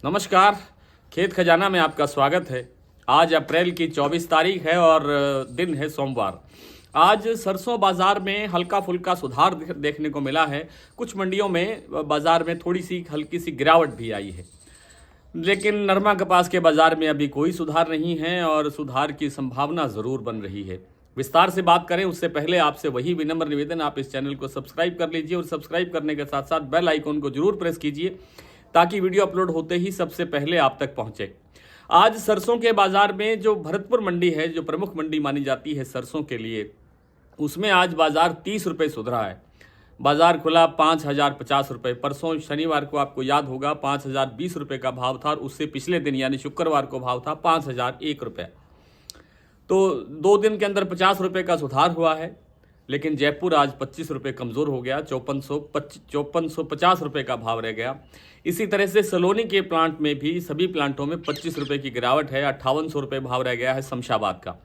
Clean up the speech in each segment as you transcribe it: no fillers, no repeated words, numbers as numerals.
नमस्कार। खेत खजाना में आपका स्वागत है। आज अप्रैल की 24 तारीख है और दिन है सोमवार। आज सरसों बाजार में हल्का फुल्का सुधार देखने को मिला है। कुछ मंडियों में बाजार में थोड़ी सी हल्की सी गिरावट भी आई है, लेकिन नरमा कपास के बाजार में अभी कोई सुधार नहीं है और सुधार की संभावना ज़रूर बन रही है। विस्तार से बात करें उससे पहले आपसे वही विनम्र निवेदन, आप इस चैनल को सब्सक्राइब कर लीजिए और सब्सक्राइब करने के साथ साथ बेल आइकन को जरूर प्रेस कीजिए ताकि वीडियो अपलोड होते ही सबसे पहले आप तक पहुंचे। आज सरसों के बाजार में जो भरतपुर मंडी है, जो प्रमुख मंडी मानी जाती है सरसों के लिए, उसमें आज बाजार 30 रुपये सुधरा है। बाजार खुला 5,050 रुपये। परसों शनिवार को आपको याद होगा 5,020 रुपये का भाव था और उससे पिछले दिन यानी शुक्रवार को भाव था 5,001 रुपये। तो 2 दिन के अंदर 50 रुपये का सुधार हुआ है। लेकिन जयपुर आज 25 रुपये कमज़ोर हो गया, 5450 रुपये का भाव रह गया। इसी तरह से सलोनी के प्लांट में भी सभी प्लांटों में 25 रुपये की गिरावट है, 5800 रुपये भाव रह गया है शमशाबाद का।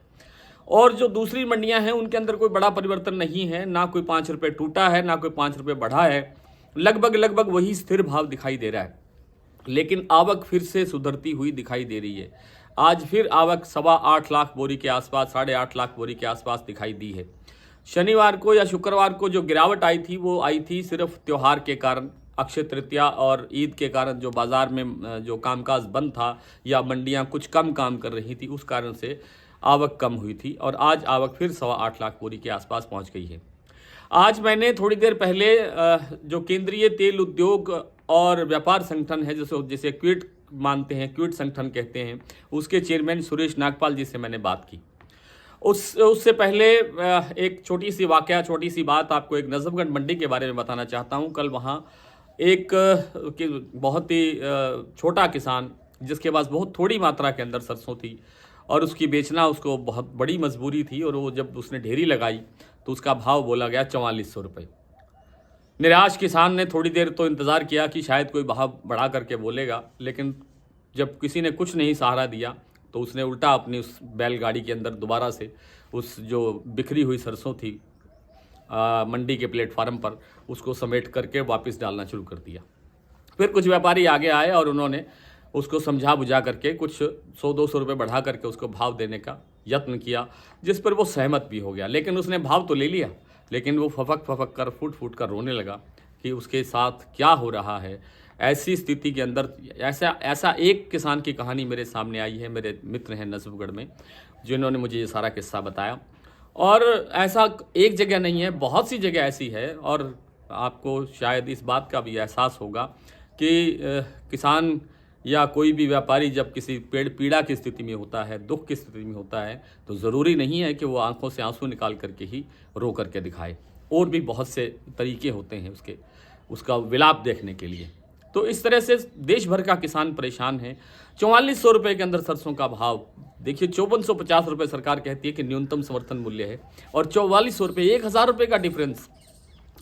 और जो दूसरी मंडियां हैं उनके अंदर कोई बड़ा परिवर्तन नहीं है, ना कोई 5 रुपये टूटा है ना कोई 5 रुपये बढ़ा है, लगभग वही स्थिर भाव दिखाई दे रहा है। लेकिन आवक फिर से सुधरती हुई दिखाई दे रही है। आज फिर आवक 8.25 लाख बोरी के आसपास, 8.5 लाख बोरी के आसपास दिखाई दी है। शनिवार को या शुक्रवार को जो गिरावट आई थी वो आई थी सिर्फ त्यौहार के कारण, अक्षय तृतीया और ईद के कारण जो बाजार में जो कामकाज बंद था या मंडियां कुछ कम काम कर रही थी, उस कारण से आवक कम हुई थी और आज आवक फिर 8.25 लाख बोरी के आसपास पहुंच गई है। आज मैंने थोड़ी देर पहले जो केंद्रीय तेल उद्योग और व्यापार संगठन है, जिसे क्विट मानते हैं, क्विट संगठन कहते हैं, उसके चेयरमैन सुरेश नागपाल जी से मैंने बात की। उससे पहले एक छोटी सी बात आपको एक नजफगढ़ मंडी के बारे में बताना चाहता हूं। कल वहां एक बहुत ही छोटा किसान, जिसके पास बहुत थोड़ी मात्रा के अंदर सरसों थी और उसकी बेचना उसको बहुत बड़ी मजबूरी थी, और वो जब उसने ढेरी लगाई तो उसका भाव बोला गया 4400 रुपये। निराश किसान ने थोड़ी देर तो इंतज़ार किया कि शायद कोई भाव बढ़ा करके बोलेगा, लेकिन जब किसी ने कुछ नहीं सहारा दिया तो उसने उल्टा अपनी उस बैलगाड़ी के अंदर दोबारा से उस जो बिखरी हुई सरसों थी मंडी के प्लेटफार्म पर, उसको समेट करके वापस डालना शुरू कर दिया। फिर कुछ व्यापारी आगे आए और उन्होंने उसको समझा बुझा करके कुछ 100-200 रुपये बढ़ा करके उसको भाव देने का यत्न किया, जिस पर वो सहमत भी हो गया। लेकिन उसने भाव तो ले लिया, लेकिन वो फपक कर फूट कर रोने लगा कि उसके साथ क्या हो रहा है। ऐसी स्थिति के अंदर ऐसा एक किसान की कहानी मेरे सामने आई है। मेरे मित्र हैं नजफगढ़ में, जिन्होंने मुझे ये सारा किस्सा बताया। और ऐसा एक जगह नहीं है, बहुत सी जगह ऐसी है। और आपको शायद इस बात का भी एहसास होगा कि किसान या कोई भी व्यापारी जब किसी पीड़ा की स्थिति में होता है, दुख की स्थिति में होता है, तो ज़रूरी नहीं है कि वो आंखों से आंसू निकाल करके ही रो करके दिखाए। और भी बहुत से तरीके होते हैं उसका विलाप देखने के लिए। तो इस तरह से देश भर का किसान परेशान है। 4400 रुपये के अंदर सरसों का भाव देखिए, 5450 रुपये सरकार कहती है कि न्यूनतम समर्थन मूल्य है, और 4400 रुपये, 1000 रुपये का डिफरेंस,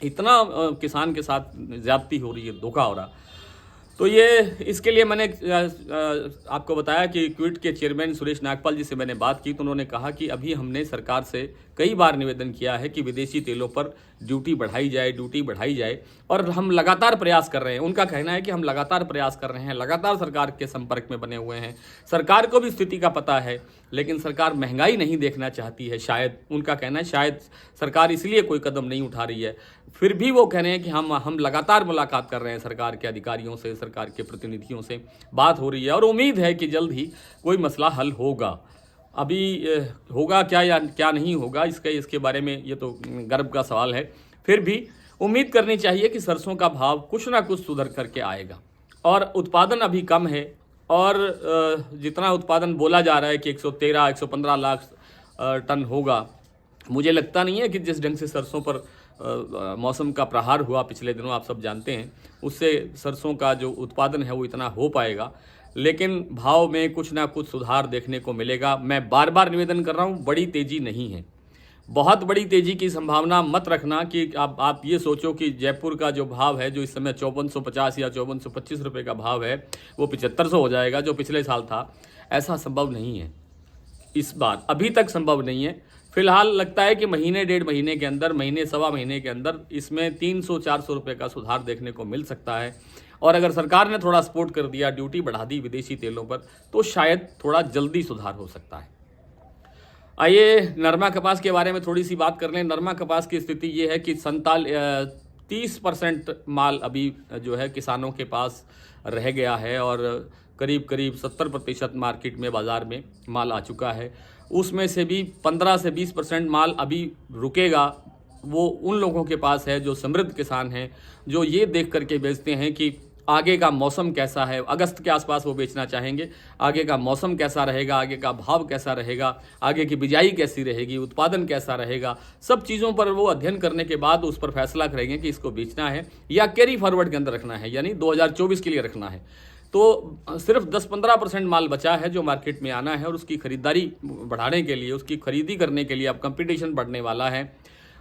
इतना किसान के साथ ज्यादती हो रही है, धोखा हो रहा। तो ये इसके लिए मैंने आपको बताया कि क्विट के चेयरमैन सुरेश नागपाल जी से मैंने बात की, तो उन्होंने कहा कि अभी हमने सरकार से कई बार निवेदन किया है कि विदेशी तेलों पर ड्यूटी बढ़ाई जाए, और हम लगातार प्रयास कर रहे हैं। उनका कहना है कि हम लगातार प्रयास कर रहे हैं, लगातार सरकार के संपर्क में बने हुए हैं, सरकार को भी स्थिति का पता है, लेकिन सरकार महंगाई नहीं देखना चाहती है। शायद उनका कहना है शायद सरकार इसलिए कोई कदम नहीं उठा रही है। फिर भी वो कह रहे हैं कि हम लगातार मुलाकात कर रहे हैं सरकार के अधिकारियों से, सरकार के प्रतिनिधियों से बात हो रही है, और उम्मीद है कि जल्द ही कोई मसला हल होगा। अभी होगा क्या या क्या नहीं होगा, इसके बारे में ये तो गर्व का सवाल है। फिर भी उम्मीद करनी चाहिए कि सरसों का भाव कुछ ना कुछ सुधर करके आएगा। और उत्पादन अभी कम है, और जितना उत्पादन बोला जा रहा है कि 113-115 लाख टन होगा, मुझे लगता नहीं है कि जिस ढंग से सरसों पर मौसम का प्रहार हुआ पिछले दिनों, आप सब जानते हैं, उससे सरसों का जो उत्पादन है वो इतना हो पाएगा। लेकिन भाव में कुछ ना कुछ सुधार देखने को मिलेगा। मैं बार बार निवेदन कर रहा हूँ, बड़ी तेज़ी नहीं है, बहुत बड़ी तेज़ी की संभावना मत रखना कि आप ये सोचो कि जयपुर का जो भाव है, जो इस समय 5450 या 5425 रुपये का भाव है, वो 7500 हो जाएगा जो पिछले साल था। ऐसा संभव नहीं है, इस बार अभी तक संभव नहीं है। फिलहाल लगता है कि महीने 1.5 महीने के अंदर, महीने सवा महीने के अंदर इसमें 300-400 रुपये का सुधार देखने को मिल सकता है। और अगर सरकार ने थोड़ा सपोर्ट कर दिया, ड्यूटी बढ़ा दी विदेशी तेलों पर, तो शायद थोड़ा जल्दी सुधार हो सकता है। आइए नरमा कपास के बारे में थोड़ी सी बात कर लें। नरमा कपास की स्थिति ये है कि 30% माल अभी जो है किसानों के पास रह गया है और करीब करीब 70% मार्केट में, बाज़ार में माल आ चुका है। उसमें से भी 15 से 20% माल अभी रुकेगा। वो उन लोगों के पास है जो समृद्ध किसान हैं, जो ये देख करके बेचते हैं कि आगे का मौसम कैसा है। अगस्त के आसपास वो बेचना चाहेंगे, आगे का मौसम कैसा रहेगा, आगे का भाव कैसा रहेगा, आगे की बिजाई कैसी रहेगी, उत्पादन कैसा रहेगा, सब चीज़ों पर वो अध्ययन करने के बाद उस पर फैसला करेंगे कि इसको बेचना है या कैरी फॉरवर्ड के अंदर रखना है, यानी 2024 के लिए रखना है। तो सिर्फ 10-15% माल बचा है जो मार्केट में आना है और उसकी खरीदारी बढ़ाने के लिए, उसकी खरीदी करने के लिए अब कंपटीशन बढ़ने वाला है।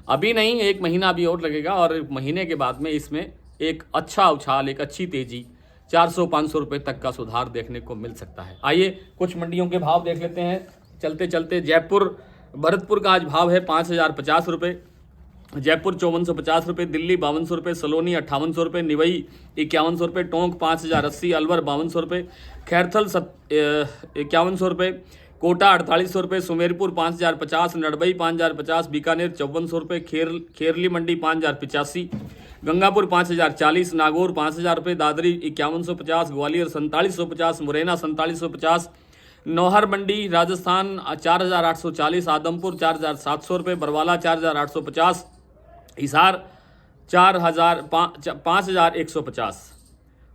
अभी नहीं, 1 महीना अभी और लगेगा और महीने के बाद में इसमें एक अच्छा उछाल, एक अच्छी तेजी, 400-500 रुपये तक का सुधार देखने को मिल सकता है। आइए कुछ मंडियों के भाव देख लेते हैं चलते चलते। जयपुर, भरतपुर का आज भाव है 5050 रुपये, जयपुर 5450 रुपये, दिल्ली 5200 रुपये, सलोनी 5800 रुपये, निवई 5100 रुपये, टोंक 5080, अलवर 5200 रुपये, खैरथल 5100 रुपये, कोटा 4800 रुपये, सुमेरपुर 5050, नड़बई 5050, बीकानेर 5400 रुपये, खेरली मंडी 5085, गंगापुर 5040, नागौर 5000 रुपये, दादरी 5150, ग्वालियर 4750, मुरैना 4750, नौहर मंडी राजस्थान 4840, आदमपुर 4700 रुपये, बरवाला 4850, हिसार 5150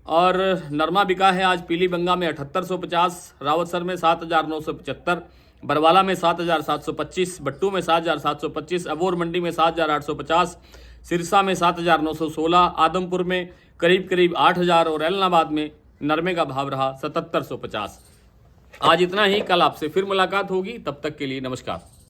और नरमा बिका है आज पीलीबंगा में 7850, रावतसर में 7975, बरवाला में 7725, भट्टू में 7725, अबोर मंडी में 7850, सिरसा में 7916, आदमपुर में करीब करीब 8000 और ऐलनाबाद में नरमे का भाव रहा 7750। आज इतना ही, कल आपसे फिर मुलाकात होगी, तब तक के लिए नमस्कार।